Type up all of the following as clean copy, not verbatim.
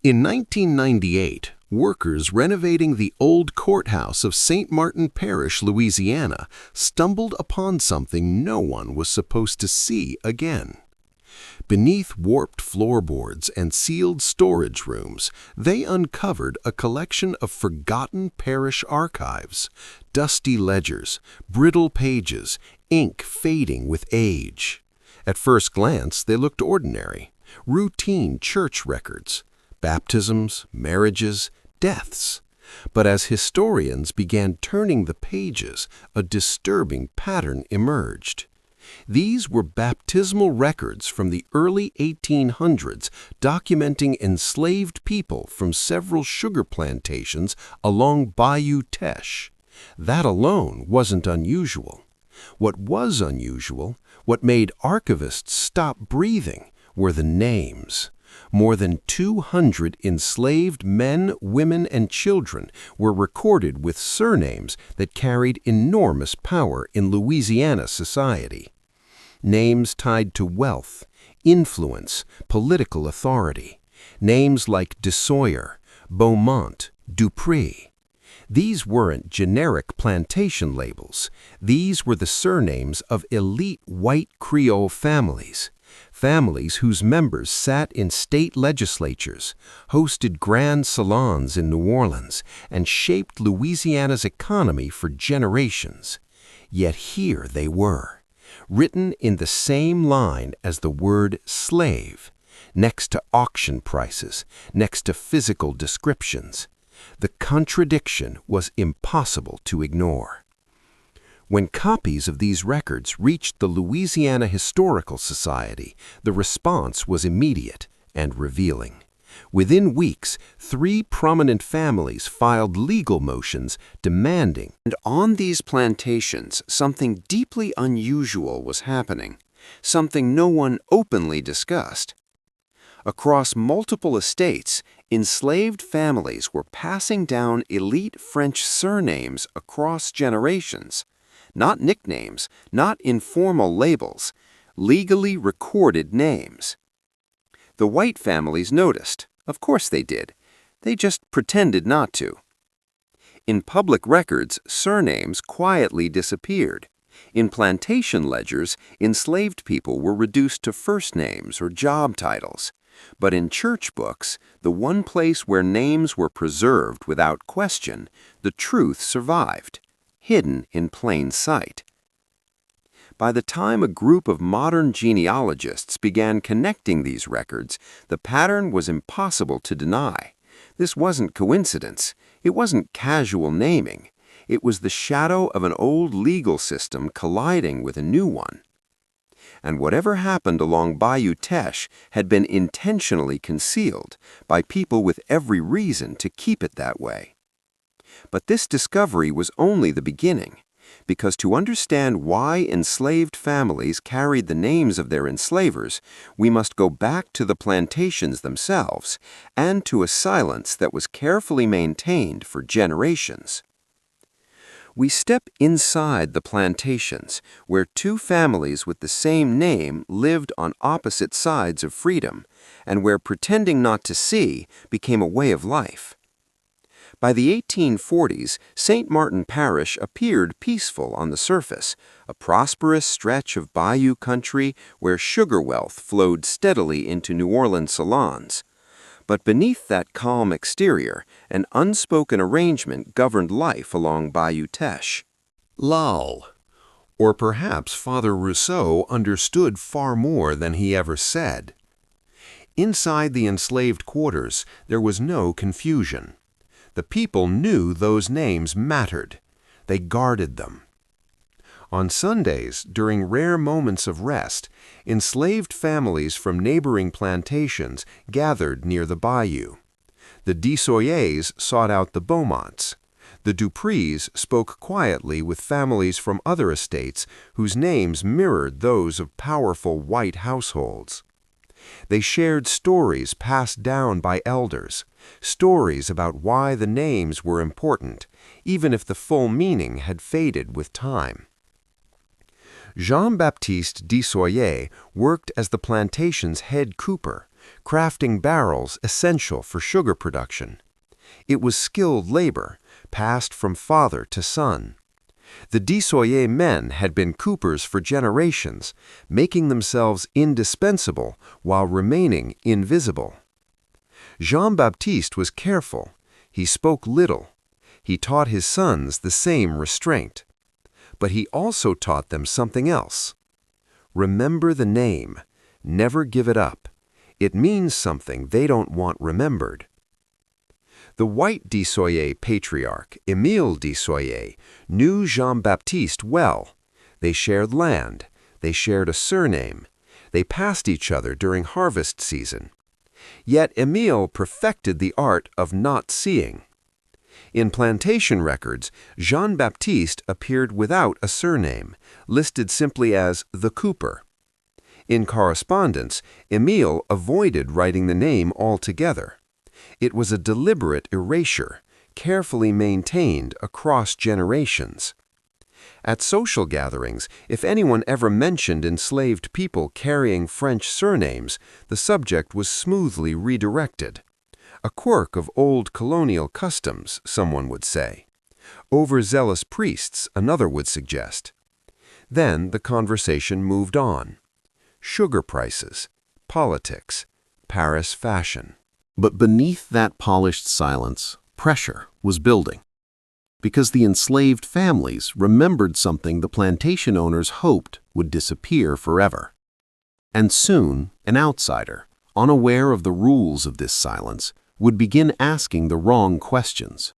In 1998, workers renovating the old courthouse of St. Martin Parish, Louisiana, stumbled upon something no one was supposed to see again. Beneath warped floorboards and sealed storage rooms, they uncovered a collection of forgotten parish archives, dusty ledgers, brittle pages, ink fading with age. At first glance, they looked ordinary, routine church records, baptisms, marriages, deaths. But as historians began turning the pages, a disturbing pattern emerged. These were baptismal records from the early 1800s documenting enslaved people from several sugar plantations along Bayou Teche. That alone wasn't unusual. What was unusual, what made archivists stop breathing, were the names. More than 200 enslaved men, women, and children were recorded with surnames that carried enormous power in Louisiana society. Names tied to wealth, influence, political authority. Names like DeSawyer, Beaumont, Dupree. These weren't generic plantation labels. These were the surnames of elite white Creole families. Families whose members sat in state legislatures, hosted grand salons in New Orleans, and shaped Louisiana's economy for generations. Yet here they were, written in the same line as the word slave, next to auction prices, next to physical descriptions. The contradiction was impossible to ignore. When copies of these records reached the Louisiana Historical Society, the response was immediate and revealing. Within weeks, 3 prominent families filed legal motions demanding. And on these plantations, something deeply unusual was happening, something no one openly discussed. Across multiple estates, enslaved families were passing down elite French surnames across generations. Not nicknames, not informal labels, legally recorded names. The white families noticed. Of course they did. They just pretended not to. In public records, surnames quietly disappeared. In plantation ledgers, enslaved people were reduced to first names or job titles. But in church books, the one place where names were preserved without question, the truth survived, hidden in plain sight. By the time a group of modern genealogists began connecting these records, the pattern was impossible to deny. This wasn't coincidence. It wasn't casual naming. It was the shadow of an old legal system colliding with a new one. And whatever happened along Bayou Teche had been intentionally concealed by people with every reason to keep it that way. But this discovery was only the beginning, because to understand why enslaved families carried the names of their enslavers, we must go back to the plantations themselves and to a silence that was carefully maintained for generations. We step inside the plantations, where 2 families with the same name lived on opposite sides of freedom, and where pretending not to see became a way of life. By the 1840s, St. Martin Parish appeared peaceful on the surface, a prosperous stretch of bayou country where sugar wealth flowed steadily into New Orleans salons. But beneath that calm exterior, an unspoken arrangement governed life along Bayou Teche. Lull. Or perhaps Father Rousseau understood far more than he ever said. Inside the enslaved quarters, there was no confusion. The people knew those names mattered. They guarded them. On Sundays, during rare moments of rest, enslaved families from neighboring plantations gathered near the bayou. The DeSawyers sought out the Beaumonts. The Duprees spoke quietly with families from other estates whose names mirrored those of powerful white households. They shared stories passed down by elders, stories about why the names were important, even if the full meaning had faded with time. Jean-Baptiste DeSawyer worked as the plantation's head cooper, crafting barrels essential for sugar production. It was skilled labor, passed from father to son. The Desoye men had been coopers for generations, making themselves indispensable while remaining invisible. Jean-Baptiste was careful. He spoke little. He taught his sons the same restraint. But he also taught them something else. Remember the name. Never give it up. It means something they don't want remembered. The white Desoye patriarch, Émile Desoye, knew Jean-Baptiste well. They shared land. They shared a surname. They passed each other during harvest season. Yet Émile perfected the art of not seeing. In plantation records, Jean-Baptiste appeared without a surname, listed simply as the Cooper. In correspondence, Émile avoided writing the name altogether. It was a deliberate erasure, carefully maintained across generations. At social gatherings, if anyone ever mentioned enslaved people carrying French surnames, the subject was smoothly redirected. A quirk of old colonial customs, someone would say. Overzealous priests, another would suggest. Then the conversation moved on. Sugar prices, politics, Paris fashion. But beneath that polished silence, pressure was building. Because the enslaved families remembered something the plantation owners hoped would disappear forever. And soon, an outsider, unaware of the rules of this silence, would begin asking the wrong questions.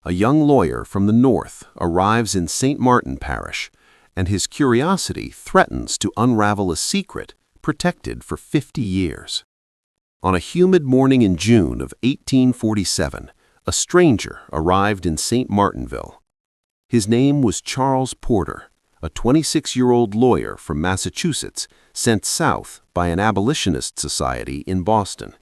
A young lawyer from the north arrives in St. Martin Parish, and his curiosity threatens to unravel a secret protected for 50 years. On a humid morning in June of 1847, a stranger arrived in St. Martinville. His name was Charles Porter, a 26-year-old lawyer from Massachusetts sent south by an abolitionist society in Boston.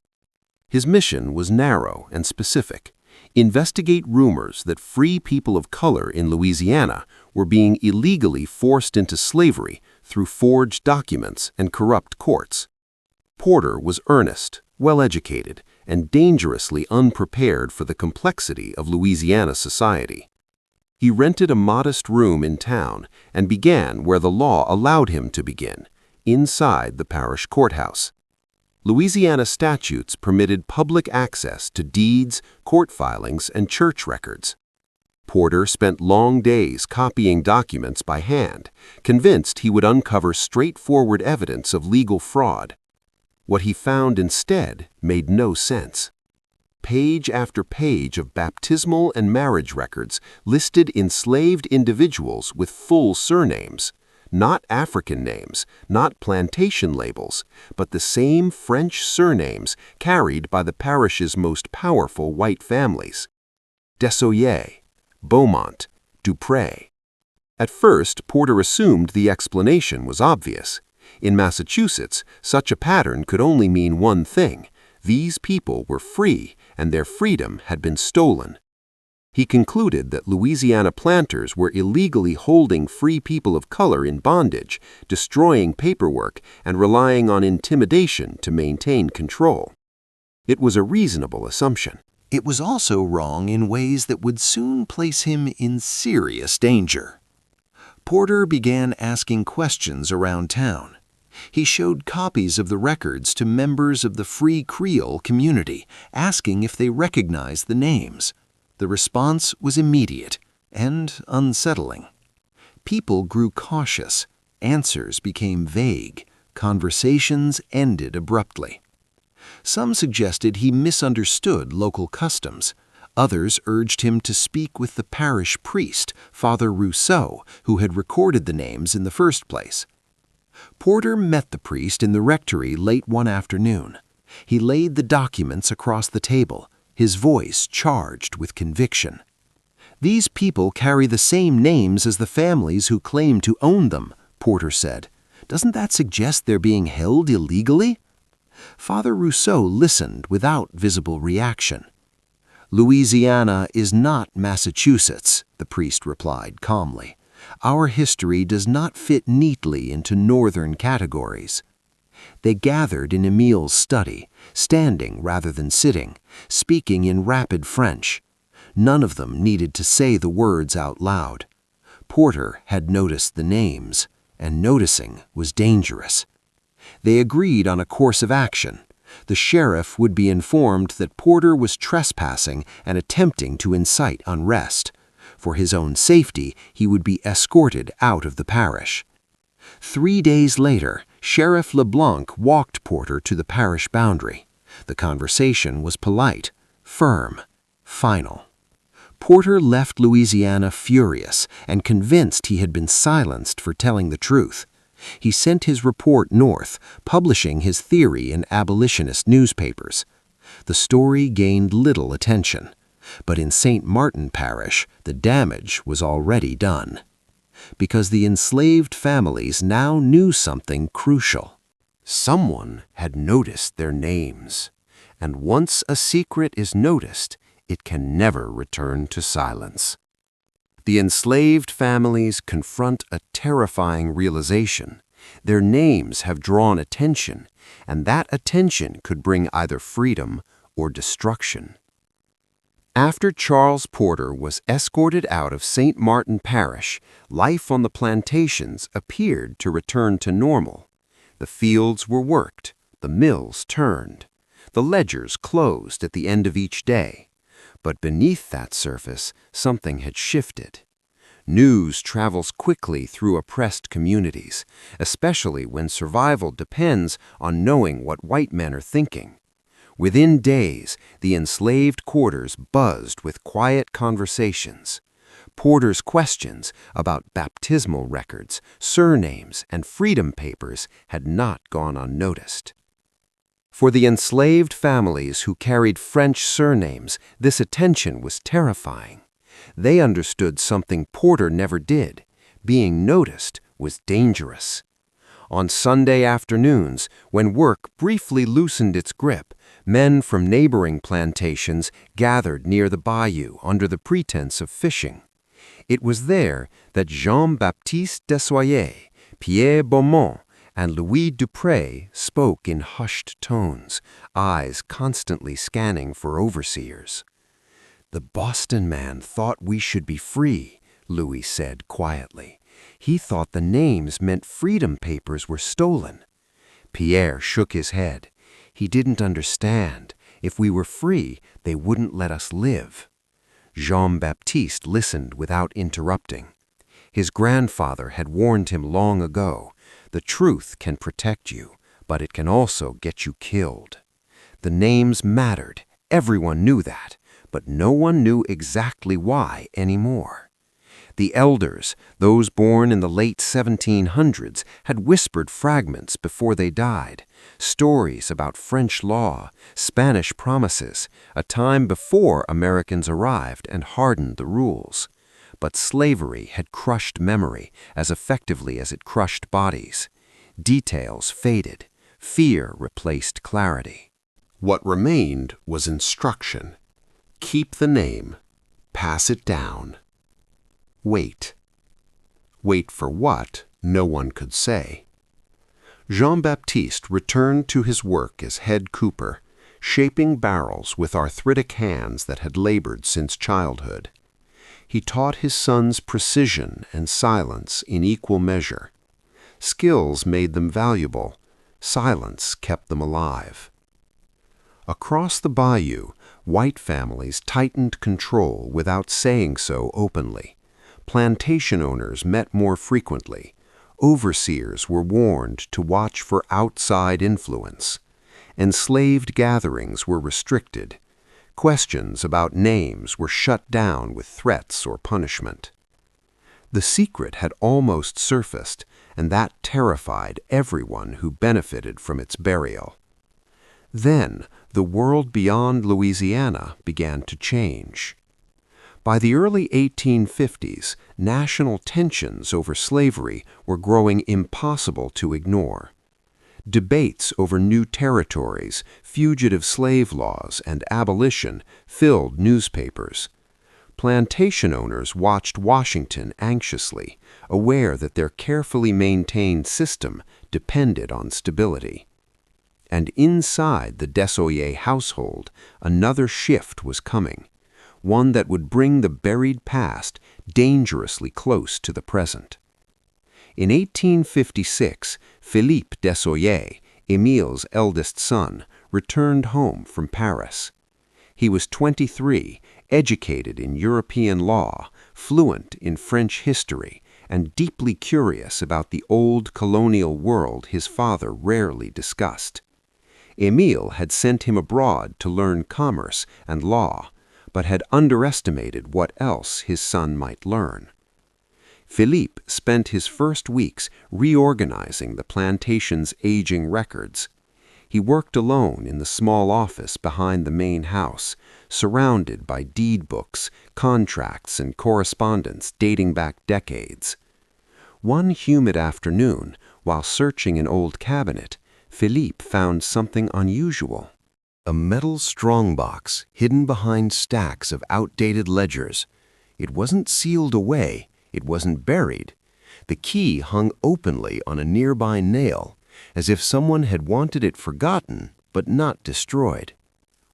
His mission was narrow and specific: investigate rumors that free people of color in Louisiana were being illegally forced into slavery through forged documents and corrupt courts. Porter was earnest, well-educated, and dangerously unprepared for the complexity of Louisiana society. He rented a modest room in town and began where the law allowed him to begin, inside the parish courthouse. Louisiana statutes permitted public access to deeds, court filings, and church records. Porter spent long days copying documents by hand, convinced he would uncover straightforward evidence of legal fraud. What he found instead made no sense. Page after page of baptismal and marriage records listed enslaved individuals with full surnames, not African names, not plantation labels, but the same French surnames carried by the parish's most powerful white families: Desoye, Beaumont, Dupré. At first, Porter assumed the explanation was obvious. In Massachusetts, such a pattern could only mean one thing: these people were free, and their freedom had been stolen. He concluded that Louisiana planters were illegally holding free people of color in bondage, destroying paperwork, and relying on intimidation to maintain control. It was a reasonable assumption. It was also wrong in ways that would soon place him in serious danger. Porter began asking questions around town. He showed copies of the records to members of the Free Creole community, asking if they recognized the names. The response was immediate and unsettling. People grew cautious. Answers became vague. Conversations ended abruptly. Some suggested he misunderstood local customs. Others urged him to speak with the parish priest, Father Rousseau, who had recorded the names in the first place. Porter met the priest in the rectory late one afternoon. He laid the documents across the table, his voice charged with conviction. "These people carry the same names as the families who claim to own them," Porter said. "Doesn't that suggest they're being held illegally?" Father Rousseau listened without visible reaction. "Louisiana is not Massachusetts," the priest replied calmly. "Our history does not fit neatly into northern categories." They gathered in Émile's study, standing rather than sitting, speaking in rapid French. None of them needed to say the words out loud. Porter had noticed the names, and noticing was dangerous. They agreed on a course of action. The sheriff would be informed that Porter was trespassing and attempting to incite unrest. For his own safety, he would be escorted out of the parish. 3 days later, Sheriff LeBlanc walked Porter to the parish boundary. The conversation was polite, firm, final. Porter left Louisiana furious and convinced he had been silenced for telling the truth. He sent his report north, publishing his theory in abolitionist newspapers. The story gained little attention, but in St. Martin Parish, the damage was already done. Because the enslaved families now knew something crucial. Someone had noticed their names, and once a secret is noticed, it can never return to silence. The enslaved families confront a terrifying realization. Their names have drawn attention, and that attention could bring either freedom or destruction. After Charles Porter was escorted out of St. Martin Parish, life on the plantations appeared to return to normal. The fields were worked, the mills turned, the ledgers closed at the end of each day. But beneath that surface, something had shifted. News travels quickly through oppressed communities, especially when survival depends on knowing what white men are thinking. Within days, the enslaved quarters buzzed with quiet conversations. Porter's questions about baptismal records, surnames, and freedom papers had not gone unnoticed. For the enslaved families who carried French surnames, this attention was terrifying. They understood something Porter never did. Being noticed was dangerous. On Sunday afternoons, when work briefly loosened its grip, men from neighboring plantations gathered near the bayou under the pretense of fishing. It was there that Jean-Baptiste Desoyer, Pierre Beaumont, and Louis Dupré spoke in hushed tones, eyes constantly scanning for overseers. "The Boston man thought we should be free," Louis said quietly. "He thought the names meant freedom papers were stolen." Pierre shook his head. He didn't understand. If we were free, they wouldn't let us live. Jean-Baptiste listened without interrupting. His grandfather had warned him long ago, the truth can protect you, but it can also get you killed. The names mattered, everyone knew that, but no one knew exactly why anymore. The elders, those born in the late 1700s, had whispered fragments before they died, stories about French law, Spanish promises, a time before Americans arrived and hardened the rules. But slavery had crushed memory as effectively as it crushed bodies. Details faded. Fear replaced clarity. What remained was instruction. Keep the name. Pass it down. Wait. Wait for what, no one could say. Jean-Baptiste returned to his work as head cooper, shaping barrels with arthritic hands that had labored since childhood. He taught his sons precision and silence in equal measure. Skills made them valuable. Silence kept them alive. Across the bayou, white families tightened control without saying so openly. Plantation owners met more frequently. Overseers were warned to watch for outside influence. Enslaved gatherings were restricted. Questions about names were shut down with threats or punishment. The secret had almost surfaced, and that terrified everyone who benefited from its burial. Then, the world beyond Louisiana began to change. By the early 1850s, national tensions over slavery were growing impossible to ignore. Debates over new territories, fugitive slave laws, and abolition filled newspapers. Plantation owners watched Washington anxiously, aware that their carefully maintained system depended on stability. And inside the Desoye household, another shift was coming, one that would bring the buried past dangerously close to the present. In 1856, Philippe Desoye, Émile's eldest son, returned home from Paris. He was 23, educated in European law, fluent in French history, and deeply curious about the old colonial world his father rarely discussed. Émile had sent him abroad to learn commerce and law, but had underestimated what else his son might learn. Philippe spent his first weeks reorganizing the plantation's aging records. He worked alone in the small office behind the main house, surrounded by deed books, contracts, and correspondence dating back decades. One humid afternoon, while searching an old cabinet, Philippe found something unusual. A metal strongbox hidden behind stacks of outdated ledgers. It wasn't sealed away, it wasn't buried. The key hung openly on a nearby nail, as if someone had wanted it forgotten but not destroyed.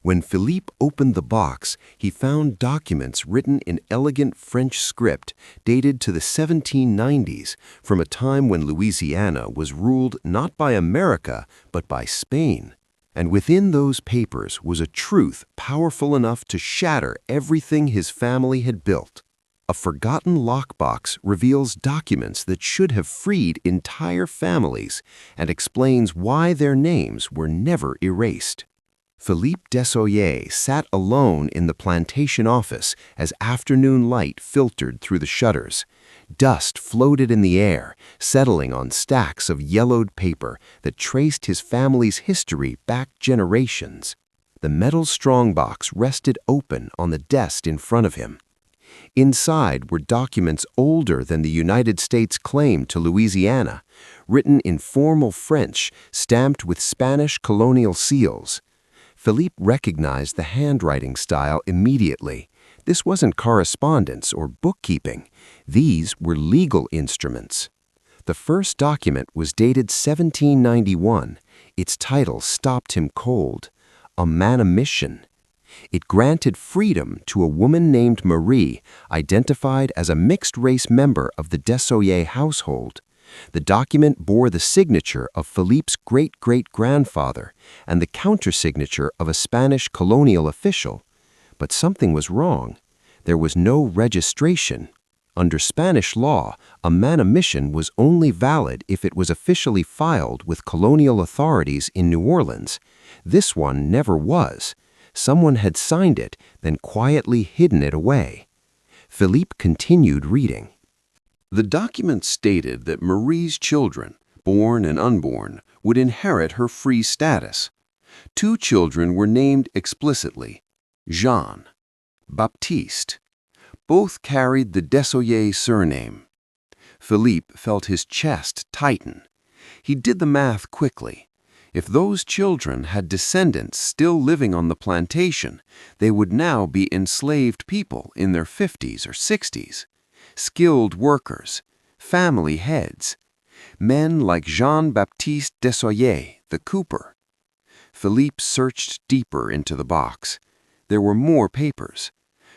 When Philippe opened the box, he found documents written in elegant French script dated to the 1790s, from a time when Louisiana was ruled not by America but by Spain. And within those papers was a truth powerful enough to shatter everything his family had built. A forgotten lockbox reveals documents that should have freed entire families and explains why their names were never erased. Philippe Desoye sat alone in the plantation office as afternoon light filtered through the shutters. Dust floated in the air, settling on stacks of yellowed paper that traced his family's history back generations. The metal strongbox rested open on the desk in front of him. Inside were documents older than the United States' claim to Louisiana, written in formal French, stamped with Spanish colonial seals. Philippe recognized the handwriting style immediately. This wasn't correspondence or bookkeeping. These were legal instruments. The first document was dated 1791. Its title stopped him cold: A Manumission. It granted freedom to a woman named Marie, identified as a mixed-race member of the Desoye household. The document bore the signature of Philippe's great-great-grandfather and the countersignature of a Spanish colonial official. But something was wrong. There was no registration. Under Spanish law, a manumission was only valid if it was officially filed with colonial authorities in New Orleans. This one never was. Someone had signed it, then quietly hidden it away. Philippe continued reading. The document stated that Marie's children, born and unborn, would inherit her free status. 2 children were named explicitly: Jean, Baptiste. Both carried the Desoye surname. Philippe felt his chest tighten. He did the math quickly. If those children had descendants still living on the plantation, they would now be enslaved people in their 50s or 60s. Skilled workers, family heads, men like Jean-Baptiste Desoye, the cooper. Philippe searched deeper into the box. There were more papers.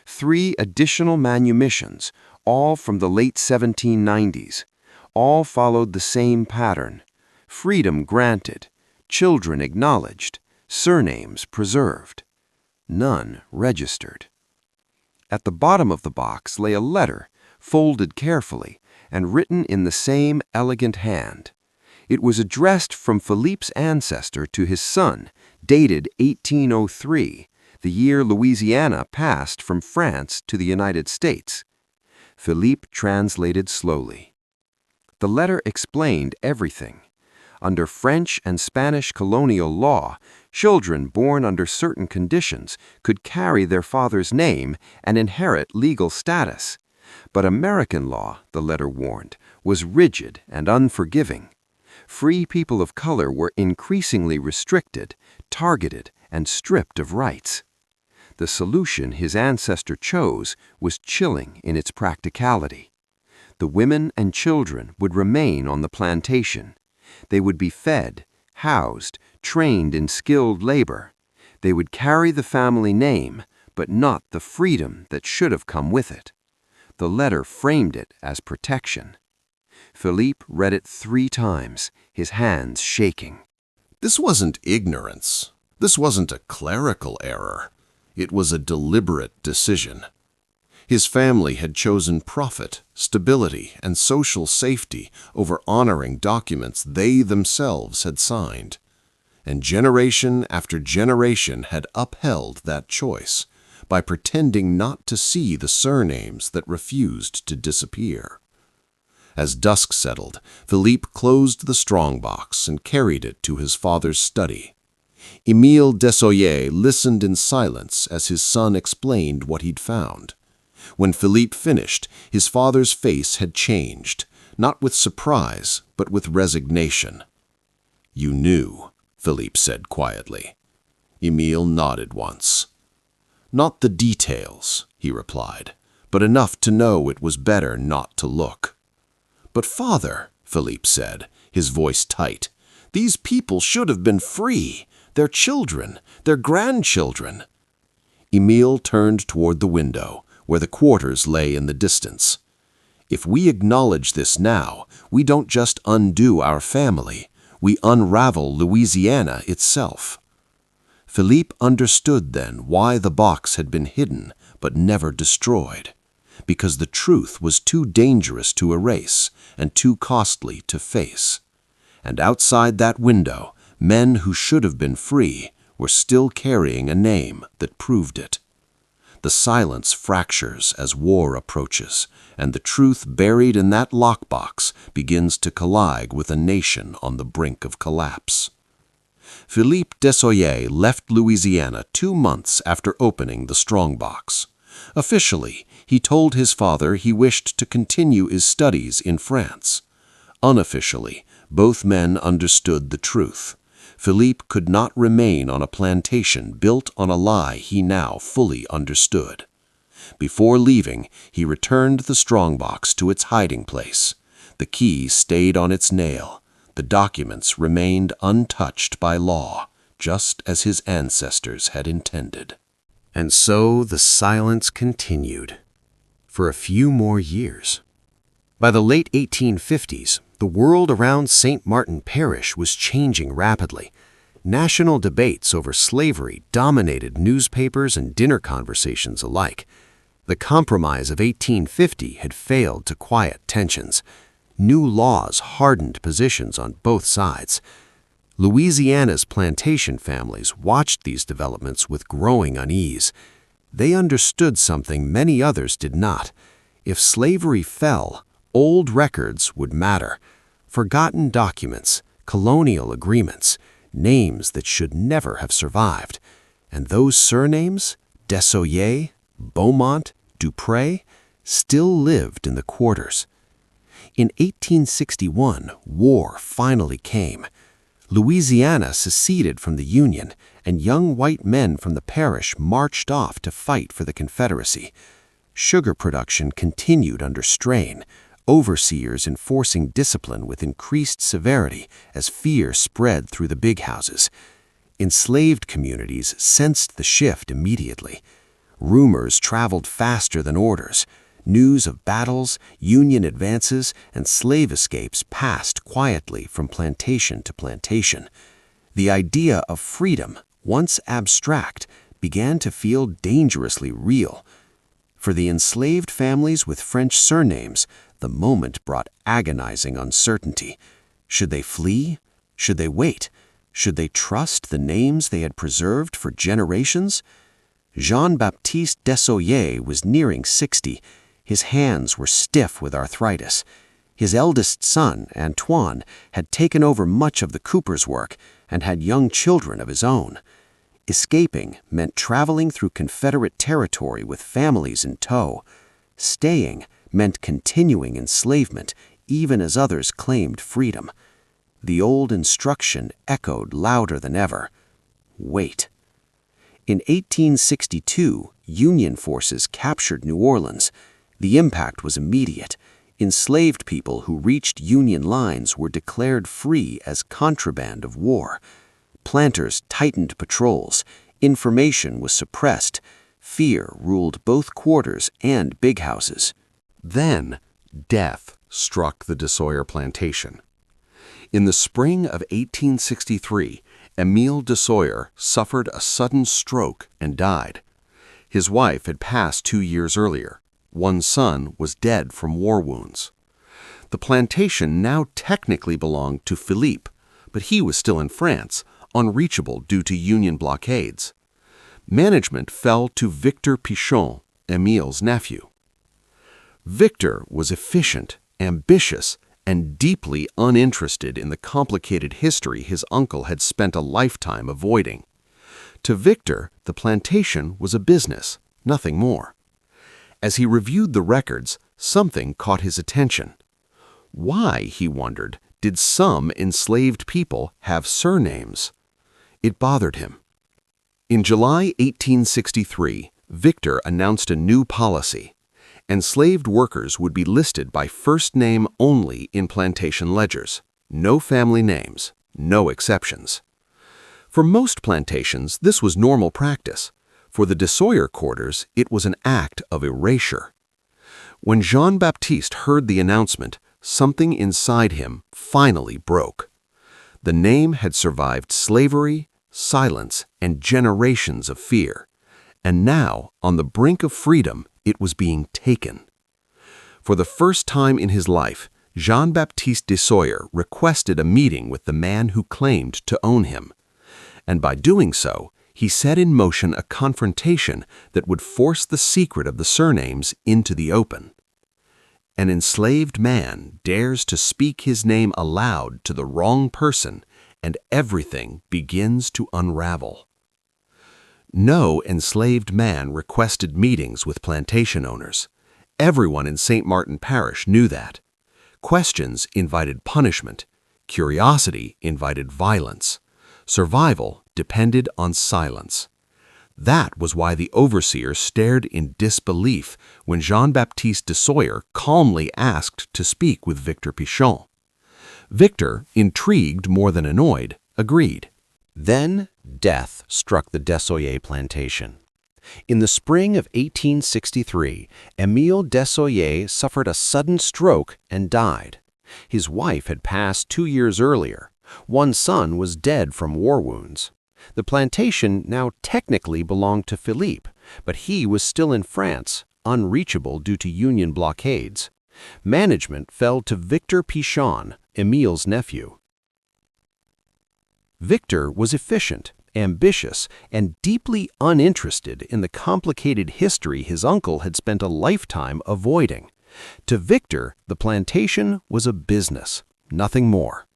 3 additional manumissions, all from the late 1790s. All followed the same pattern: freedom granted, children acknowledged, surnames preserved. None registered. At the bottom of the box lay a letter, folded carefully, and written in the same elegant hand. It was addressed from Philippe's ancestor to his son, dated 1803, the year Louisiana passed from France to the United States. Philippe translated slowly. The letter explained everything. Under French and Spanish colonial law, children born under certain conditions could carry their father's name and inherit legal status. But American law, the letter warned, was rigid and unforgiving. Free people of color were increasingly restricted, targeted, and stripped of rights. The solution his ancestor chose was chilling in its practicality. The women and children would remain on the plantation. They would be fed, housed, trained in skilled labor. They would carry the family name, but not the freedom that should have come with it. The letter framed it as protection. Philippe read it 3 times, his hands shaking. This wasn't ignorance. This wasn't a clerical error. It was a deliberate decision. His family had chosen profit, stability, and social safety over honoring documents they themselves had signed. And generation after generation had upheld that choice by pretending not to see the surnames that refused to disappear. As dusk settled, Philippe closed the strongbox and carried it to his father's study. Émile Desoyer listened in silence as his son explained what he'd found. When Philippe finished, his father's face had changed, not with surprise, but with resignation. "You knew," Philippe said quietly. Émile nodded once. "Not the details," he replied, "but enough to know it was better not to look." "But father," Philippe said, his voice tight, "these people should have been free. Their children, their grandchildren." Émile turned toward the window, where the quarters lay in the distance. "If we acknowledge this now, we don't just undo our family, we unravel Louisiana itself." Philippe understood then why the box had been hidden but never destroyed. Because the truth was too dangerous to erase and too costly to face. And outside that window, men who should have been free were still carrying a name that proved it. The silence fractures as war approaches, and the truth buried in that lockbox begins to collide with a nation on the brink of collapse. Philippe Desoyer left Louisiana 2 months after opening the strongbox. Officially, he told his father he wished to continue his studies in France. Unofficially, both men understood the truth. Philippe could not remain on a plantation built on a lie he now fully understood. Before leaving, he returned the strongbox to its hiding place. The key stayed on its nail. The documents remained untouched by law, just as his ancestors had intended. And so the silence continued for a few more years. By the late 1850s, the world around St. Martin Parish was changing rapidly. National debates over slavery dominated newspapers and dinner conversations alike. The Compromise of 1850 had failed to quiet tensions. New laws hardened positions on both sides. Louisiana's plantation families watched these developments with growing unease. They understood something many others did not. If slavery fell, old records would matter. Forgotten documents, colonial agreements, names that should never have survived. And those surnames, Desoyer, Beaumont, Dupré, still lived in the quarters. In 1861, war finally came. Louisiana seceded from the Union, and young white men from the parish marched off to fight for the Confederacy. Sugar production continued under strain, overseers enforcing discipline with increased severity as fear spread through the big houses. Enslaved communities sensed the shift immediately. Rumors traveled faster than orders. News of battles, Union advances, and slave escapes passed quietly from plantation to plantation. The idea of freedom, once abstract, began to feel dangerously real. For the enslaved families with French surnames, the moment brought agonizing uncertainty. Should they flee? Should they wait? Should they trust the names they had preserved for generations? Jean-Baptiste Desoyer was nearing 60. His hands were stiff with arthritis. His eldest son, Antoine, had taken over much of the cooper's work and had young children of his own. Escaping meant traveling through Confederate territory with families in tow. Staying meant continuing enslavement, even as others claimed freedom. The old instruction echoed louder than ever. Wait. In 1862, Union forces captured New Orleans. The impact was immediate. Enslaved people who reached Union lines were declared free as contraband of war. Planters tightened patrols. Information was suppressed. Fear ruled both quarters and big houses. Then, death struck the DeSawyer plantation. In the spring of 1863, Emile DeSawyer suffered a sudden stroke and died. His wife had passed 2 years earlier. One son was dead from war wounds. The plantation now technically belonged to Philippe, but he was still in France, unreachable due to Union blockades. Management fell to Victor Pichon, Emile's nephew. Victor was efficient, ambitious, and deeply uninterested in the complicated history his uncle had spent a lifetime avoiding. To Victor, the plantation was a business, nothing more. As he reviewed the records, something caught his attention. Why, he wondered, did some enslaved people have surnames? It bothered him. In July 1863, Victor announced a new policy. Enslaved workers would be listed by first name only in plantation ledgers. No family names, no exceptions. For most plantations, this was normal practice. For the DeSawyer quarters, it was an act of erasure. When Jean-Baptiste heard the announcement, something inside him finally broke. The name had survived slavery, silence, and generations of fear. And now, on the brink of freedom, it was being taken. For the first time in his life, Jean-Baptiste DeSawyer requested a meeting with the man who claimed to own him. And by doing so, he set in motion a confrontation that would force the secret of the surnames into the open. An enslaved man dares to speak his name aloud to the wrong person, and everything begins to unravel. No enslaved man requested meetings with plantation owners. Everyone in St. Martin Parish knew that. Questions invited punishment. Curiosity invited violence. Survival depended on silence. That was why the overseer stared in disbelief when Jean-Baptiste DeSawyer calmly asked to speak with Victor Pichon. Victor, intrigued more than annoyed, agreed. Then death struck the DeSawyer plantation. In the spring of 1863, Emile DeSawyer suffered a sudden stroke and died. His wife had passed 2 years earlier. One son was dead from war wounds. The plantation now technically belonged to Philippe, but he was still in France, unreachable due to Union blockades. Management fell to Victor Pichon, Emile's nephew. Victor was efficient, ambitious, and deeply uninterested in the complicated history his uncle had spent a lifetime avoiding. To Victor, the plantation was a business, nothing more.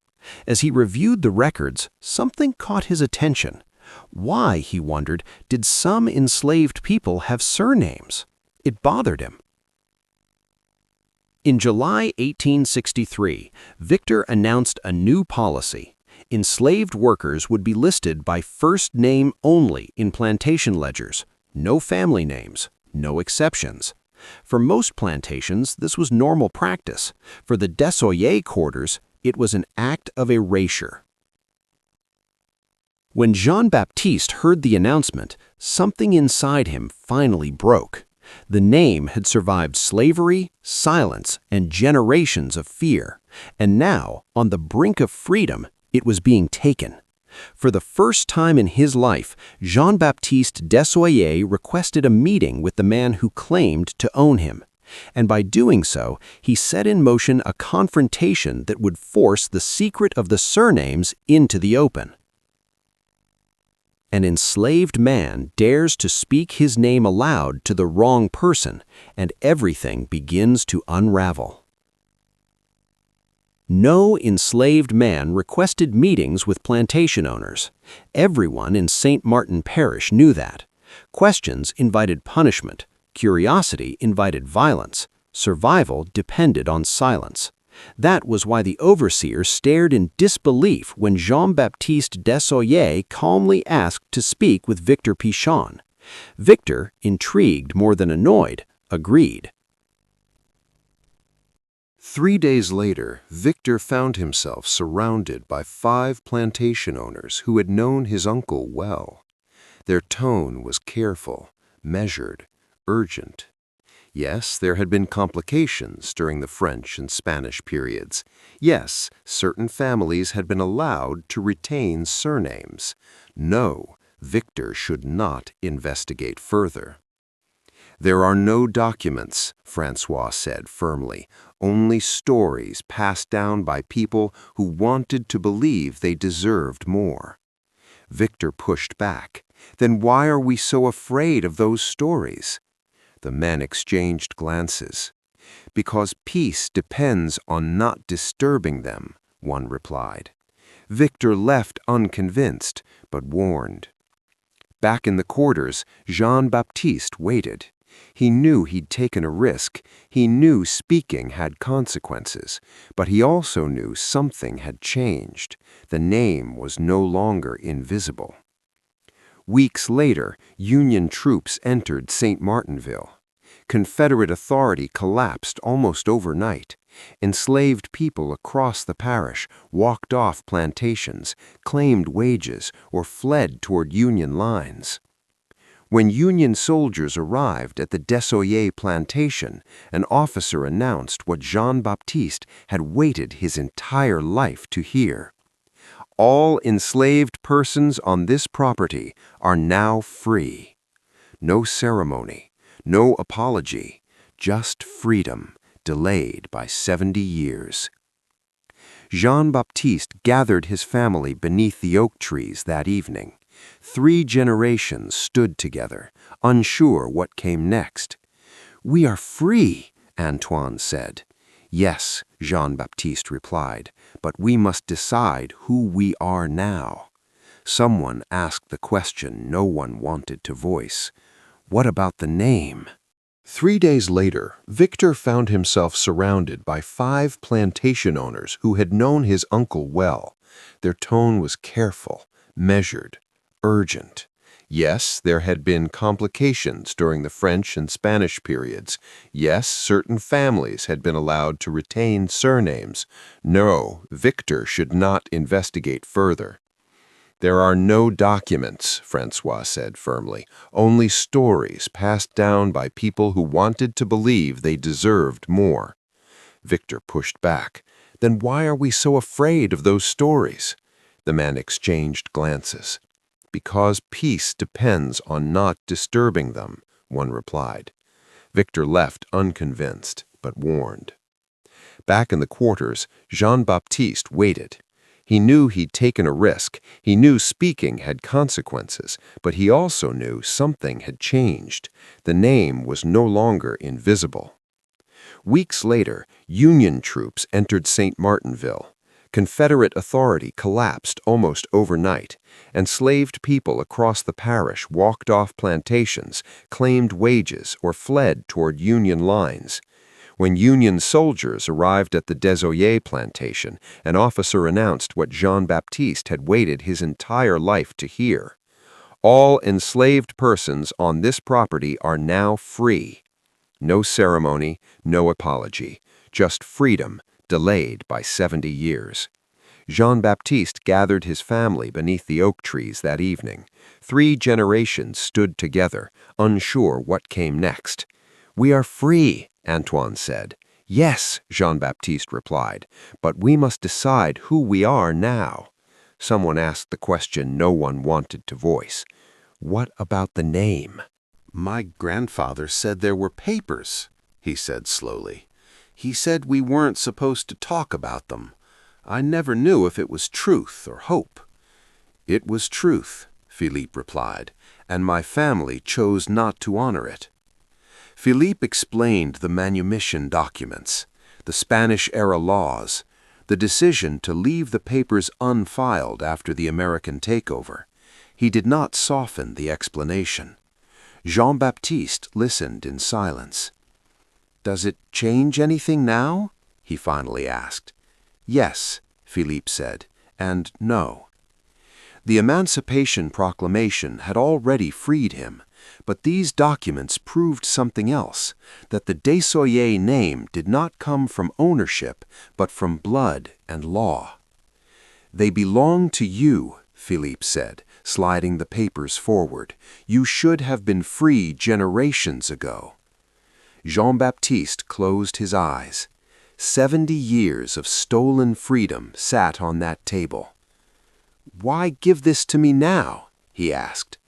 As he reviewed the records, something caught his attention. Why, he wondered, did some enslaved people have surnames? It bothered him. In July 1863, Victor announced a new policy. Enslaved workers would be listed by first name only in plantation ledgers. No family names, no exceptions. For most plantations, this was normal practice. For the DeSawyer quarters, it was an act of erasure. When Jean-Baptiste heard the announcement, something inside him finally broke. The name had survived slavery, silence, and generations of fear. And now, on the brink of freedom, it was being taken. For the first time in his life, Jean-Baptiste DeSawyer requested a meeting with the man who claimed to own him. And by doing so, he set in motion a confrontation that would force the secret of the surnames into the open. An enslaved man dares to speak his name aloud to the wrong person, and everything begins to unravel. No enslaved man requested meetings with plantation owners. Everyone in St. Martin Parish knew that. Questions invited punishment. Curiosity invited violence. Survival depended on silence. That was why the overseer stared in disbelief when Jean-Baptiste DeSawyer calmly asked to speak with Victor Pichon. Victor, intrigued more than annoyed, agreed. 3 days later, Victor found himself surrounded by 5 plantation owners who had known his uncle well. Their tone was careful, measured, urgent. Yes, there had been complications during the French and Spanish periods. Yes, certain families had been allowed to retain surnames. No, Victor should not investigate further. "There are no documents," Francois said firmly, "only stories passed down by people who wanted to believe they deserved more." Victor pushed back. "Then why are we so afraid of those stories?" The men exchanged glances. "Because peace depends on not disturbing them," one replied. Victor left unconvinced, but warned. Back in the quarters, Jean-Baptiste waited. He knew he'd taken a risk. He knew speaking had consequences. But he also knew something had changed. The name was no longer invisible. Weeks later, Union troops entered St. Martinville. Confederate authority collapsed almost overnight. Enslaved people across the parish walked off plantations, claimed wages, or fled toward Union lines. When Union soldiers arrived at the Desoyer plantation, an officer announced what Jean-Baptiste had waited his entire life to hear. "All enslaved persons on this property are now free." No ceremony, no apology, just freedom, delayed by 70 years. Jean-Baptiste gathered his family beneath the oak trees that evening. 3 generations stood together, unsure what came next. "We are free," Antoine said. "Yes," Jean-Baptiste replied, "but we must decide who we are now." Someone asked the question no one wanted to voice. "What about the name?" 3 days later, Victor found himself surrounded by 5 plantation owners who had known his uncle well. Their tone was careful, measured, urgent. Yes, there had been complications during the French and Spanish periods. Yes, certain families had been allowed to retain surnames. No, Victor should not investigate further. "There are no documents," Francois said firmly, "only stories passed down by people who wanted to believe they deserved more." Victor pushed back. "Then why are we so afraid of those stories?" The men exchanged glances. "Because peace depends on not disturbing them," one replied. Victor left unconvinced, but warned. Back in the quarters, Jean-Baptiste waited. He knew he'd taken a risk. He knew speaking had consequences, but he also knew something had changed. The name was no longer invisible. Weeks later, Union troops entered St. Martinville. Confederate authority collapsed almost overnight. Enslaved people across the parish walked off plantations, claimed wages, or fled toward Union lines. When Union soldiers arrived at the Desoyer plantation, an officer announced what Jean-Baptiste had waited his entire life to hear. "All enslaved persons on this property are now free." No ceremony, no apology, just freedom, delayed by 70 years. Jean-Baptiste gathered his family beneath the oak trees that evening. 3 generations stood together, unsure what came next. "We are free," Antoine said. "Yes," Jean-Baptiste replied, "but we must decide who we are now." Someone asked the question no one wanted to voice. "What about the name?" "My grandfather said there were papers," he said slowly. "He said we weren't supposed to talk about them. I never knew if it was truth or hope." "It was truth," Philippe replied, "and my family chose not to honor it." Philippe explained the manumission documents, the Spanish-era laws, the decision to leave the papers unfiled after the American takeover. He did not soften the explanation. Jean-Baptiste listened in silence. "Does it change anything now?" he finally asked. "Yes," Philippe said, "and no." The Emancipation Proclamation had already freed him. But these documents proved something else, that the Desoye name did not come from ownership, but from blood and law. "They belong to you," Philippe said, sliding the papers forward. "You should have been free generations ago." Jean-Baptiste closed his eyes. 70 years of stolen freedom sat on that table. "Why give this to me now?" he asked.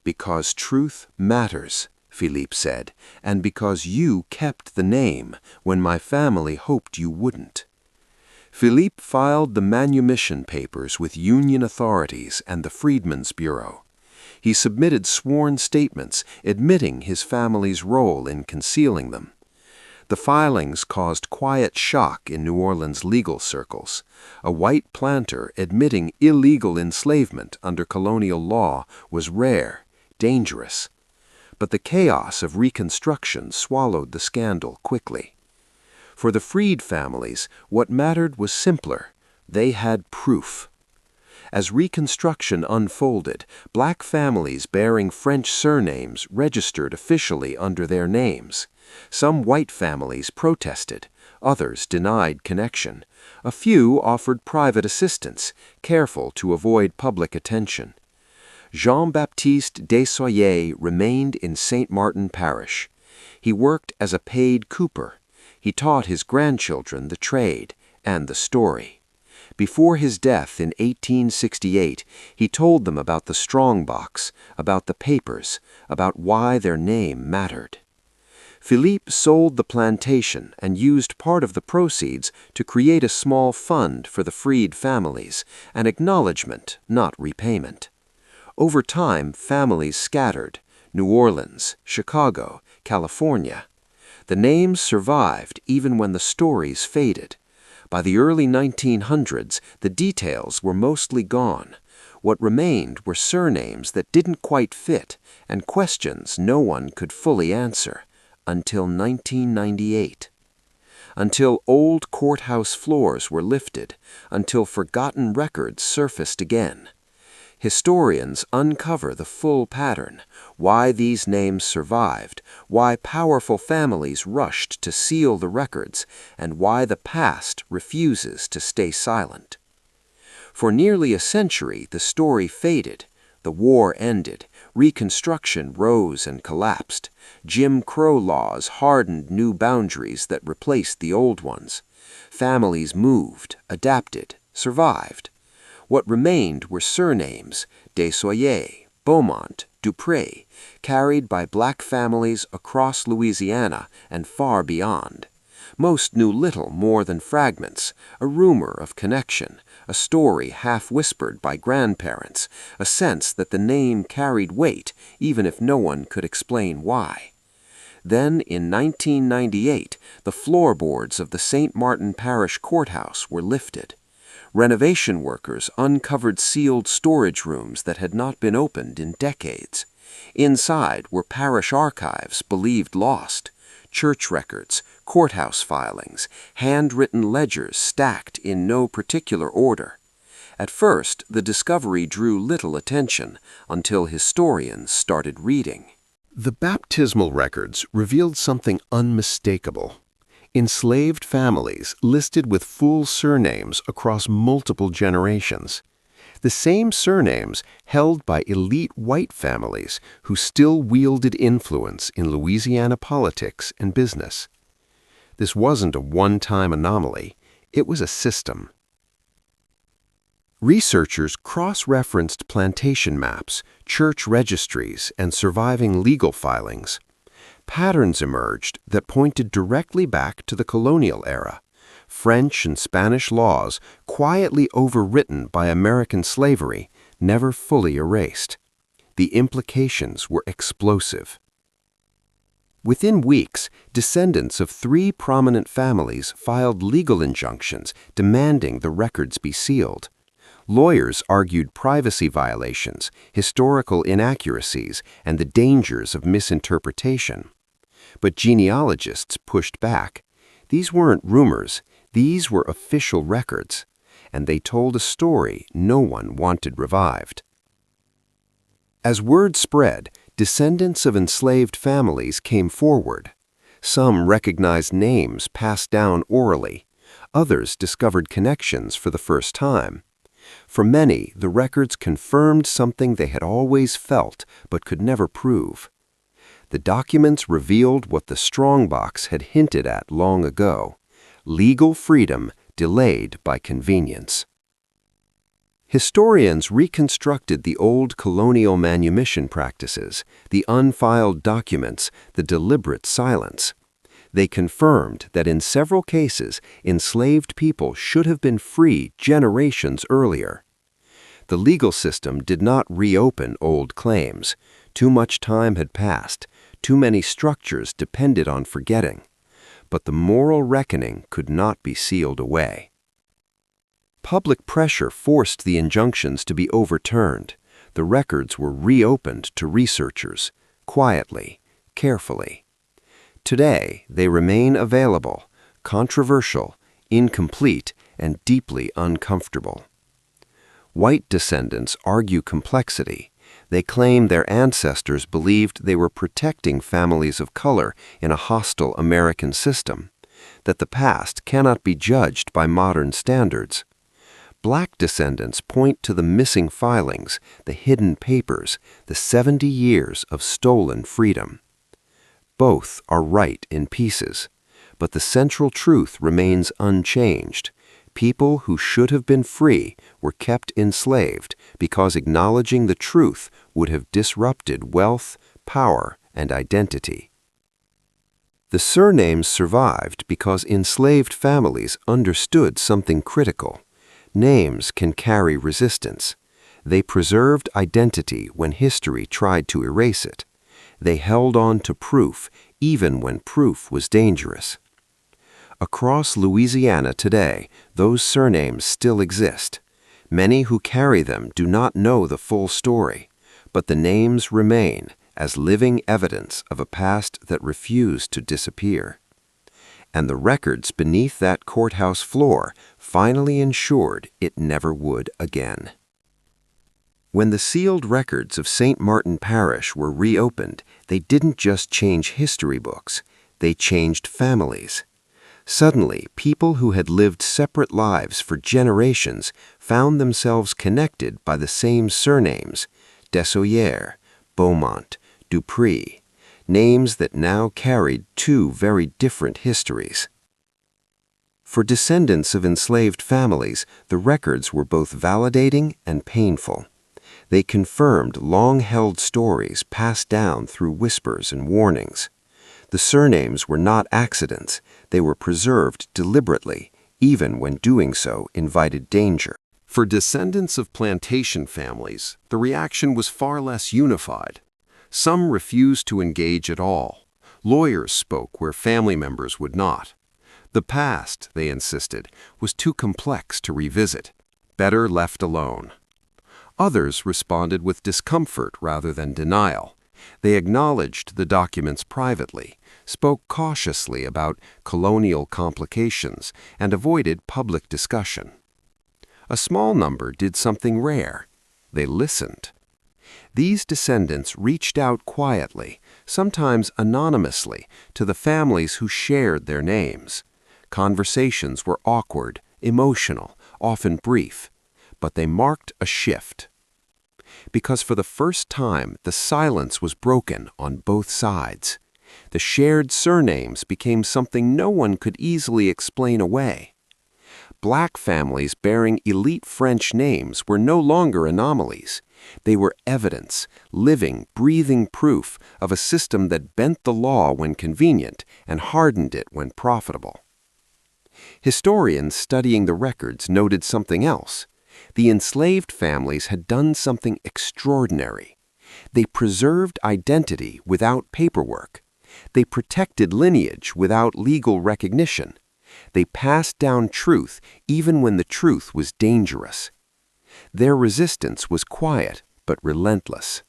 "Because truth matters," Philippe said, "and because you kept the name when my family hoped you wouldn't." Philippe filed the manumission papers with union authorities and the Freedmen's Bureau. He submitted sworn statements admitting his family's role in concealing them. The filings caused quiet shock in New Orleans legal circles. A white planter admitting illegal enslavement under colonial law was rare, dangerous. But the chaos of Reconstruction swallowed the scandal quickly. For the freed families, what mattered was simpler. They had proof. As Reconstruction unfolded, black families bearing French surnames registered officially under their names. Some white families protested, others denied connection. A few offered private assistance, careful to avoid public attention. Jean-Baptiste Desoye remained in St. Martin Parish. He worked as a paid cooper. He taught his grandchildren the trade and the story. Before his death in 1868, he told them about the strongbox, about the papers, about why their name mattered. Philippe sold the plantation and used part of the proceeds to create a small fund for the freed families, an acknowledgement, not repayment. Over time, families scattered: New Orleans, Chicago, California. The names survived even when the stories faded. By the early 1900s, the details were mostly gone. What remained were surnames that didn't quite fit and questions no one could fully answer, until 1998. Until old courthouse floors were lifted, until forgotten records surfaced again. Historians uncover the full pattern, why these names survived, why powerful families rushed to seal the records, and why the past refuses to stay silent. For nearly a century, the story faded. The war ended. Reconstruction rose and collapsed. Jim Crow laws hardened new boundaries that replaced the old ones. Families moved, adapted, survived. What remained were surnames: Desoye, Beaumont, Dupré, carried by black families across Louisiana and far beyond. Most knew little more than fragments, a rumor of connection, a story half-whispered by grandparents, a sense that the name carried weight even if no one could explain why. Then, in 1998, the floorboards of the St. Martin Parish Courthouse were lifted. Renovation workers uncovered sealed storage rooms that had not been opened in decades. Inside were parish archives believed lost, church records, courthouse filings, handwritten ledgers stacked in no particular order. At first, the discovery drew little attention until historians started reading. The baptismal records revealed something unmistakable. Enslaved families listed with full surnames across multiple generations. The same surnames held by elite white families who still wielded influence in Louisiana politics and business. This wasn't a one-time anomaly, it was a system. Researchers cross-referenced plantation maps, church registries, and surviving legal filings. Patterns emerged that pointed directly back to the colonial era. French and Spanish laws, quietly overwritten by American slavery, never fully erased. The implications were explosive. Within weeks, descendants of 3 prominent families filed legal injunctions demanding the records be sealed. Lawyers argued privacy violations, historical inaccuracies, and the dangers of misinterpretation. But genealogists pushed back. These weren't rumors, these were official records, and they told a story no one wanted revived. As word spread, Descendants of enslaved families came forward. Some recognized names passed down orally. Others discovered connections for the first time. For many, the records confirmed something they had always felt but could never prove. The documents revealed what the strongbox had hinted at long ago: legal freedom delayed by convenience. Historians reconstructed the old colonial manumission practices, the unfiled documents, the deliberate silence. They confirmed that in several cases, enslaved people should have been free generations earlier. The legal system did not reopen old claims. Too much time had passed. Too many structures depended on forgetting. But the moral reckoning could not be sealed away. Public pressure forced the injunctions to be overturned. The records were reopened to researchers, quietly, carefully. Today, they remain available, controversial, incomplete, and deeply uncomfortable. White descendants argue complexity. They claim their ancestors believed they were protecting families of color in a hostile American system, that the past cannot be judged by modern standards. Black descendants point to the missing filings, the hidden papers, the 70 years of stolen freedom. Both are right in pieces, but the central truth remains unchanged. People who should have been free were kept enslaved because acknowledging the truth would have disrupted wealth, power, and identity. The surnames survived because enslaved families understood something critical. Names can carry resistance. They preserved identity when history tried to erase it. They held on to proof even when proof was dangerous. Across Louisiana today, those surnames still exist. Many who carry them do not know the full story, but the names remain as living evidence of a past that refused to disappear. And the records beneath that courthouse floor finally ensured it never would again. When the sealed records of St. Martin Parish were reopened, they didn't just change history books, they changed families. Suddenly, people who had lived separate lives for generations found themselves connected by the same surnames: Desaulniers, Beaumont, Dupree, names that now carried two very different histories. For descendants of enslaved families, the records were both validating and painful. They confirmed long-held stories passed down through whispers and warnings. The surnames were not accidents. They were preserved deliberately, even when doing so invited danger. For descendants of plantation families, the reaction was far less unified. Some refused to engage at all. Lawyers spoke where family members would not. The past, they insisted, was too complex to revisit. Better left alone. Others responded with discomfort rather than denial. They acknowledged the documents privately, spoke cautiously about colonial complications, and avoided public discussion. A small number did something rare. They listened. These descendants reached out quietly, sometimes anonymously, to the families who shared their names. Conversations were awkward, emotional, often brief, but they marked a shift. Because for the first time, the silence was broken on both sides. The shared surnames became something no one could easily explain away. Black families bearing elite French names were no longer anomalies. They were evidence, living, breathing proof of a system that bent the law when convenient and hardened it when profitable. Historians studying the records noted something else. The enslaved families had done something extraordinary. They preserved identity without paperwork. They protected lineage without legal recognition. They passed down truth even when the truth was dangerous. Their resistance was quiet but relentless.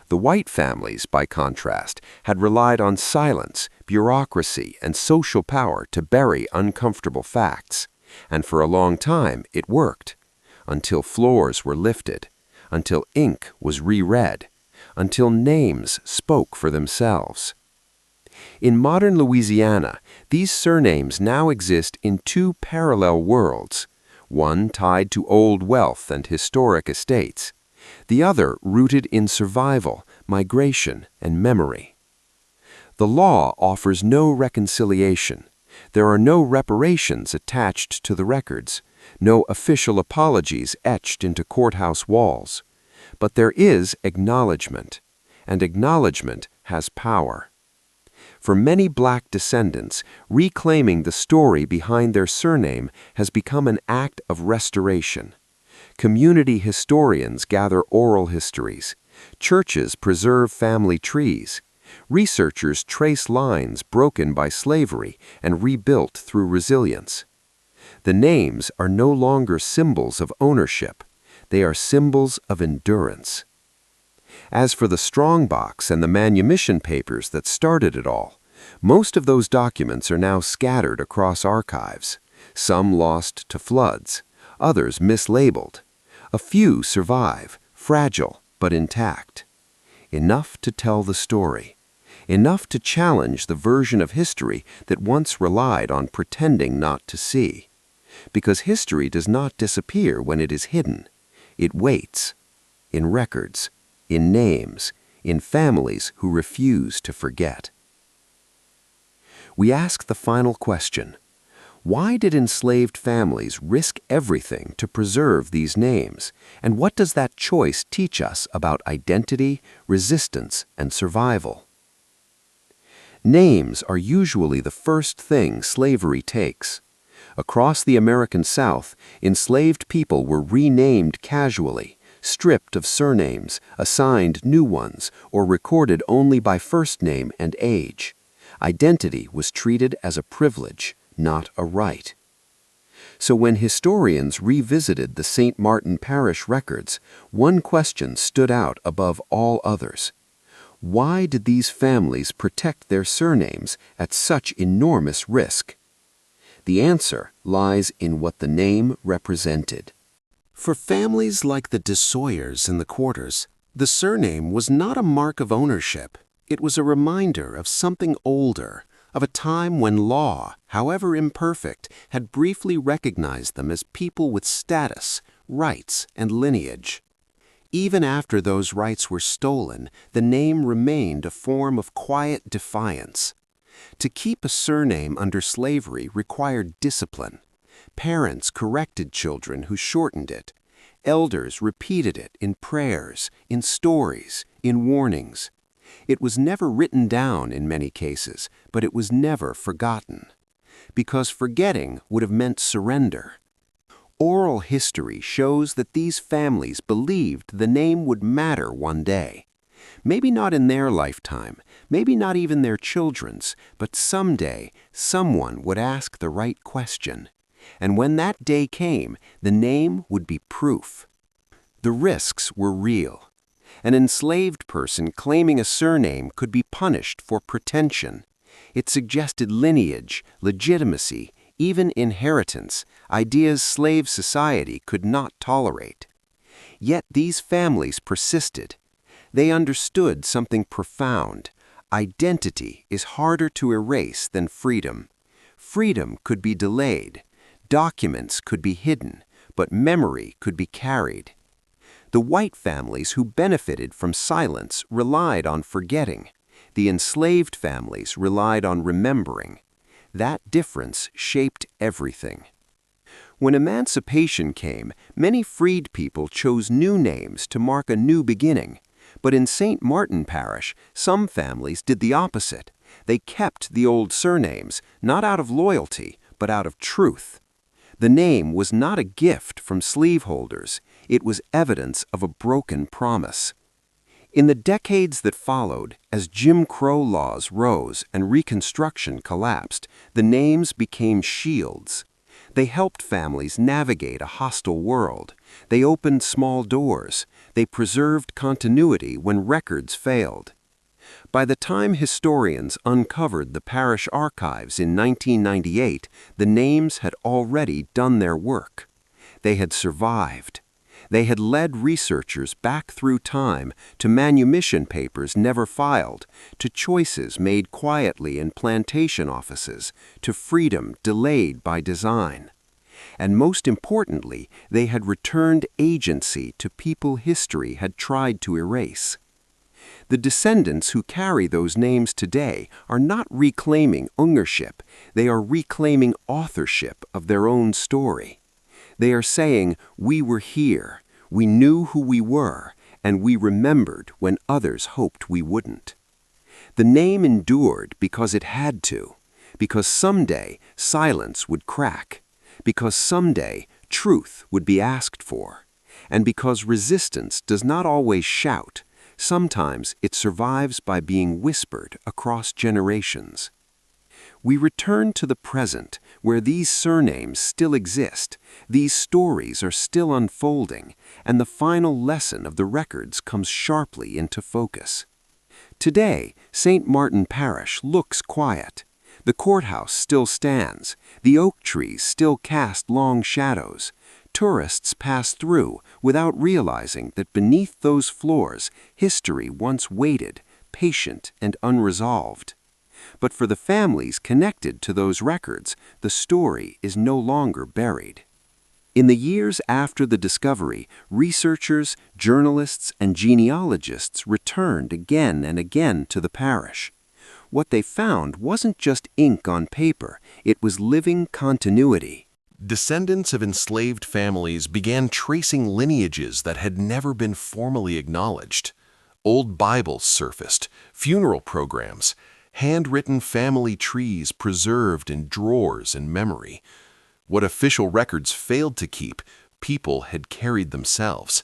The white families, by contrast, had relied on silence, bureaucracy, and social power to bury uncomfortable facts. And for a long time it worked, until floors were lifted, until ink was reread, until names spoke for themselves. In modern Louisiana, these surnames now exist in two parallel worlds, one tied to old wealth and historic estates, the other rooted in survival, migration, and memory. The law offers no reconciliation. There are no reparations attached to the records, no official apologies etched into courthouse walls. But there is acknowledgement, and acknowledgement has power. For many black descendants, reclaiming the story behind their surname has become an act of restoration. Community historians gather oral histories. Churches preserve family trees. Researchers trace lines broken by slavery and rebuilt through resilience. The names are no longer symbols of ownership. They are symbols of endurance. As for the strongbox and the manumission papers that started it all, most of those documents are now scattered across archives, some lost to floods, others mislabeled. A few survive, fragile but intact. Enough to tell the story. Enough to challenge the version of history that once relied on pretending not to see. Because history does not disappear when it is hidden. It waits. In records, in names, in families who refuse to forget. We ask the final question. Why did enslaved families risk everything to preserve these names? And what does that choice teach us about identity, resistance, and survival? Names are usually the first thing slavery takes. Across the American South, enslaved people were renamed casually, stripped of surnames, assigned new ones, or recorded only by first name and age. Identity was treated as a privilege, not a right. So when historians revisited the St. Martin Parish records, one question stood out above all others. Why did these families protect their surnames at such enormous risk? The answer lies in what the name represented. For families like the de Sawyers in the Quarters, the surname was not a mark of ownership. It was a reminder of something older, of a time when law, however imperfect, had briefly recognized them as people with status, rights, and lineage. Even after those rights were stolen, the name remained a form of quiet defiance. To keep a surname under slavery required discipline. Parents corrected children who shortened it. Elders repeated it in prayers, in stories, in warnings. It was never written down in many cases, but it was never forgotten. Because forgetting would have meant surrender. Oral history shows that these families believed the name would matter one day. Maybe not in their lifetime, maybe not even their children's, but someday someone would ask the right question. And when that day came, the name would be proof. The risks were real. An enslaved person claiming a surname could be punished for pretension. It suggested lineage, legitimacy, even inheritance, ideas slave society could not tolerate. Yet these families persisted. They understood something profound. Identity is harder to erase than freedom. Freedom could be delayed. Documents could be hidden, but memory could be carried. The white families who benefited from silence relied on forgetting. The enslaved families relied on remembering. That difference shaped everything. When emancipation came, many freed people chose new names to mark a new beginning. But in St. Martin Parish, some families did the opposite. They kept the old surnames, not out of loyalty, but out of truth. The name was not a gift from slaveholders. It was evidence of a broken promise. In the decades that followed, as Jim Crow laws rose and Reconstruction collapsed, the names became shields. They helped families navigate a hostile world. They opened small doors. They preserved continuity when records failed. By the time historians uncovered the parish archives in 1998, the names had already done their work. They had survived. They had led researchers back through time to manumission papers never filed, to choices made quietly in plantation offices, to freedom delayed by design. And most importantly, they had returned agency to people history had tried to erase. The descendants who carry those names today are not reclaiming ownership, they are reclaiming authorship of their own story. They are saying, we were here, we knew who we were, and we remembered when others hoped we wouldn't. The name endured because it had to, because someday silence would crack, because someday truth would be asked for, and because resistance does not always shout. Sometimes it survives by being whispered across generations. We return to the present, where these surnames still exist, these stories are still unfolding, and the final lesson of the records comes sharply into focus. Today, St. Martin Parish looks quiet. The courthouse still stands, the oak trees still cast long shadows. Tourists pass through without realizing that beneath those floors, history once waited, patient and unresolved. But for the families connected to those records, the story is no longer buried. In the years after the discovery, researchers, journalists, and genealogists returned again and again to the parish. What they found wasn't just ink on paper, it was living continuity. Descendants of enslaved families began tracing lineages that had never been formally acknowledged. Old Bibles surfaced, funeral programs, handwritten family trees preserved in drawers in memory. What official records failed to keep, people had carried themselves.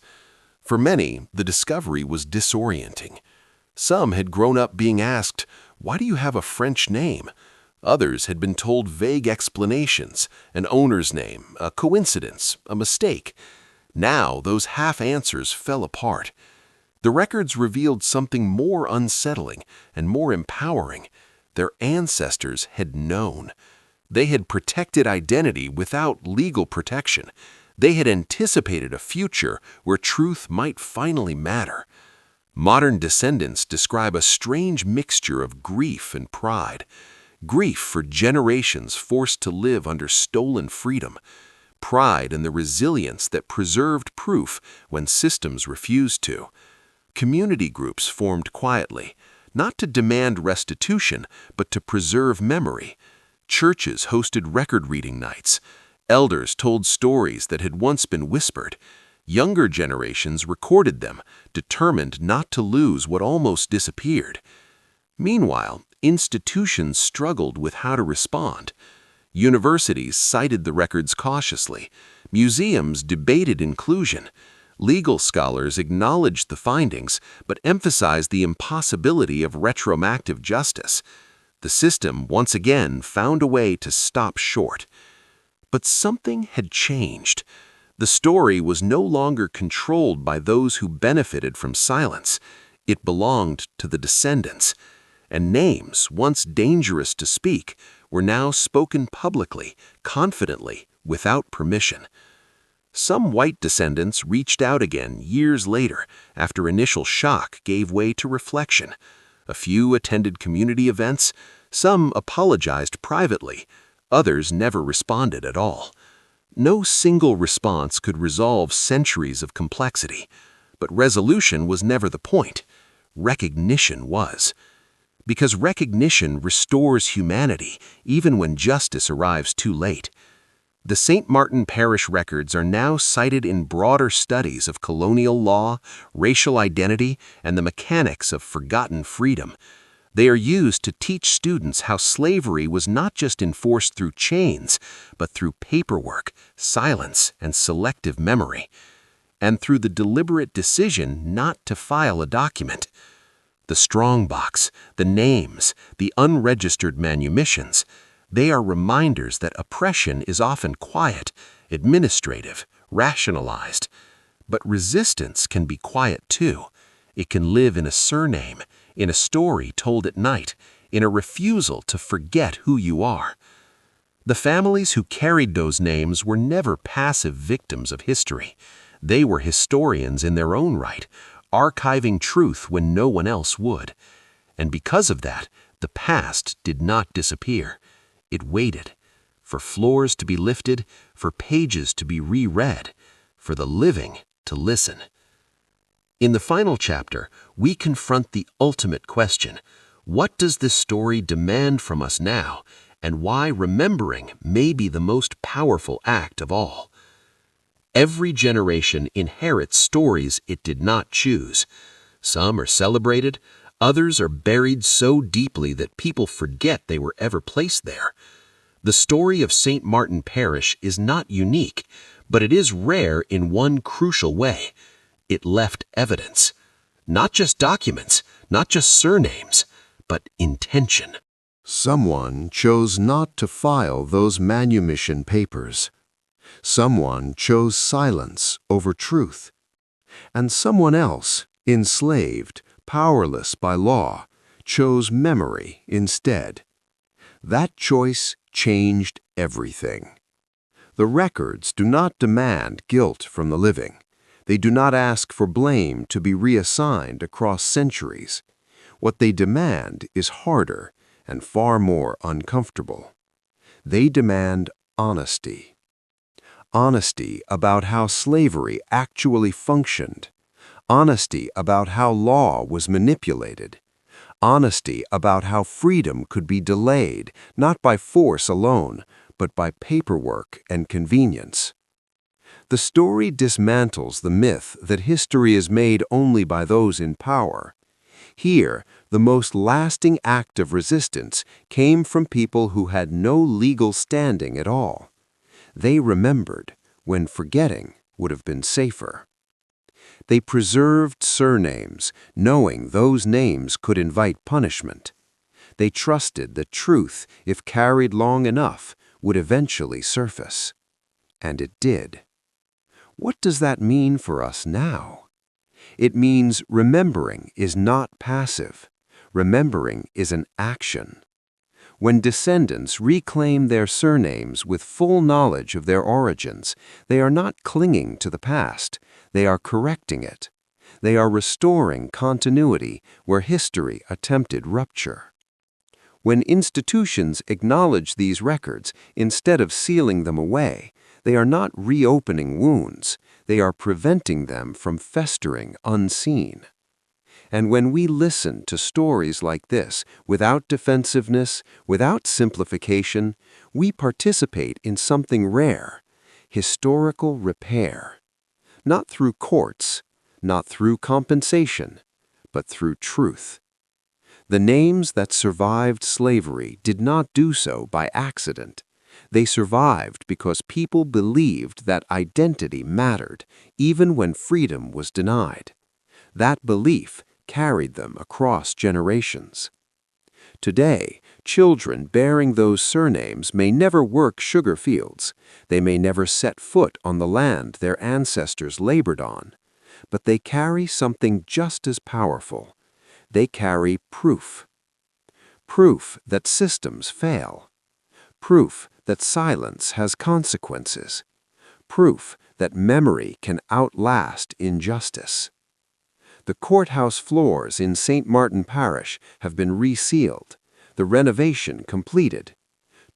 For many, the discovery was disorienting. Some had grown up being asked, "Why do you have a French name?" Others had been told vague explanations, an owner's name, a coincidence, a mistake. Now those half-answers fell apart. The records revealed something more unsettling and more empowering. Their ancestors had known. They had protected identity without legal protection. They had anticipated a future where truth might finally matter. Modern descendants describe a strange mixture of grief and pride. Grief for generations forced to live under stolen freedom. Pride in the resilience that preserved proof when systems refused to. Community groups formed quietly, not to demand restitution, but to preserve memory. Churches hosted record-reading nights. Elders told stories that had once been whispered. Younger generations recorded them, determined not to lose what almost disappeared. Meanwhile, institutions struggled with how to respond. Universities cited the records cautiously. Museums debated inclusion. Legal scholars acknowledged the findings, but emphasized the impossibility of retroactive justice. The system once again found a way to stop short. But something had changed. The story was no longer controlled by those who benefited from silence. It belonged to the descendants. And names, once dangerous to speak, were now spoken publicly, confidently, without permission. Some white descendants reached out again years later, after initial shock gave way to reflection. A few attended community events, some apologized privately, others never responded at all. No single response could resolve centuries of complexity, but resolution was never the point. Recognition was. Because recognition restores humanity, even when justice arrives too late. The St. Martin Parish records are now cited in broader studies of colonial law, racial identity, and the mechanics of forgotten freedom. They are used to teach students how slavery was not just enforced through chains, but through paperwork, silence, and selective memory, and through the deliberate decision not to file a document. The strongbox, the names, the unregistered manumissions, they are reminders that oppression is often quiet, administrative, rationalized. But resistance can be quiet too. It can live in a surname, in a story told at night, in a refusal to forget who you are. The families who carried those names were never passive victims of history. They were historians in their own right, archiving truth when no one else would. And because of that, the past did not disappear. It waited for floors to be lifted, for pages to be reread, for the living to listen. In the final chapter, we confront the ultimate question: what does this story demand from us now, and why remembering may be the most powerful act of all? Every generation inherits stories it did not choose. Some are celebrated, others are buried so deeply that people forget they were ever placed there. The story of St. Martin Parish is not unique, but it is rare in one crucial way. It left evidence. Not just documents, not just surnames, but intention. Someone chose not to file those manumission papers. Someone chose silence over truth. And someone else, enslaved, powerless by law, chose memory instead. That choice changed everything. The records do not demand guilt from the living. They do not ask for blame to be reassigned across centuries. What they demand is harder and far more uncomfortable. They demand honesty. Honesty about how slavery actually functioned. Honesty about how law was manipulated. Honesty about how freedom could be delayed, not by force alone, but by paperwork and convenience. The story dismantles the myth that history is made only by those in power. Here, the most lasting act of resistance came from people who had no legal standing at all. They remembered when forgetting would have been safer. They preserved surnames, knowing those names could invite punishment. They trusted that truth, if carried long enough, would eventually surface. And it did. What does that mean for us now? It means remembering is not passive. Remembering is an action. When descendants reclaim their surnames with full knowledge of their origins, they are not clinging to the past. They are correcting it. They are restoring continuity where history attempted rupture. When institutions acknowledge these records instead of sealing them away, they are not reopening wounds. They are preventing them from festering unseen. And when we listen to stories like this, without defensiveness, without simplification, we participate in something rare: historical repair. Not through courts, not through compensation, but through truth. The names that survived slavery did not do so by accident. They survived because people believed that identity mattered, even when freedom was denied. That belief carried them across generations. Today, children bearing those surnames may never work sugar fields. They may never set foot on the land their ancestors labored on. But they carry something just as powerful. They carry proof. Proof that systems fail. Proof that silence has consequences. Proof that memory can outlast injustice. The courthouse floors in St. Martin Parish have been resealed, the renovation completed.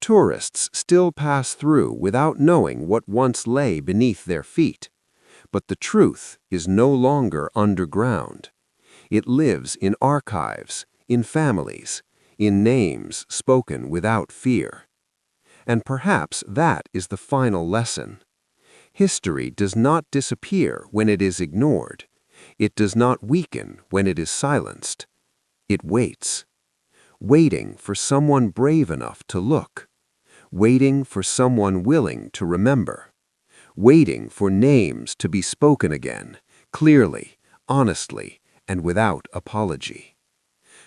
Tourists still pass through without knowing what once lay beneath their feet. But the truth is no longer underground. It lives in archives, in families, in names spoken without fear. And perhaps that is the final lesson. History does not disappear when it is ignored. It does not weaken when it is silenced. It waits. Waiting for someone brave enough to look. Waiting for someone willing to remember. Waiting for names to be spoken again, clearly, honestly, and without apology.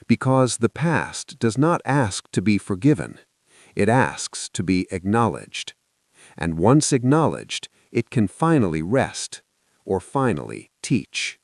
Because the past does not ask to be forgiven. It asks to be acknowledged. And once acknowledged, it can finally rest, or finally teach.